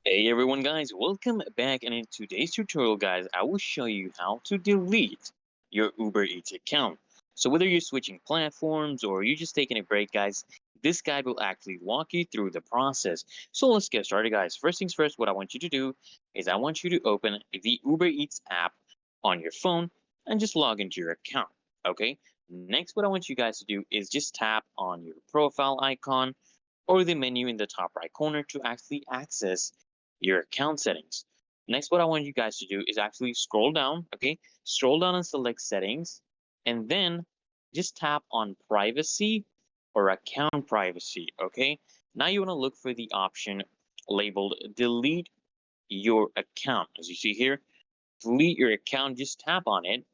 Hey everyone guys, welcome back, and in today's tutorial guys, I will show you how to delete your Uber Eats account. So whether you're switching platforms or you're just taking a break guys, this guide will actually walk you through the process. So let's get started guys. First things first, what I want you to do is I want you to open the Uber Eats app on your phone and just log into your account, okay? Next, what I want you guys to do is just tap on your profile icon or the menu in the top right corner to actually access your account settings. Next, what I want you guys to do is actually scroll down, okay? Scroll down and select settings, and then just tap on privacy or account privacy, okay? Now you want to look for the option labeled delete your account. As you see here, delete your account, just tap on it,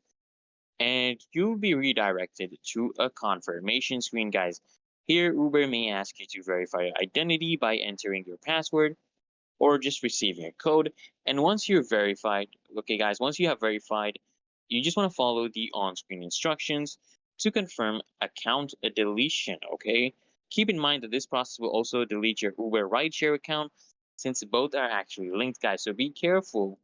and you'll be redirected to a confirmation screen, guys. Here, Uber may ask you to verify your identity by entering your password or just receiving a code. And once you're verified, okay, guys, once you have verified, you just want to follow the on screen instructions to confirm account deletion, okay? Keep in mind that this process will also delete your Uber rideshare account since both are actually linked, guys. So be careful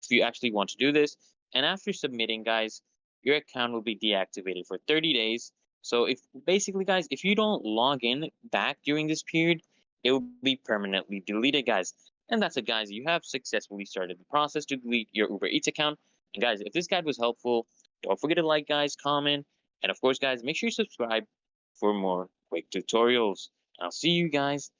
if you actually want to do this. And after submitting, guys, your account will be deactivated for 30 days. So if basically, guys, if you don't log in back during this period, it will be permanently deleted, guys. And that's it, guys. You have successfully started the process to delete your Uber Eats account. And guys, if this guide was helpful, don't forget to like, guys, comment, and of course, guys, make sure you subscribe for more quick tutorials. I'll see you guys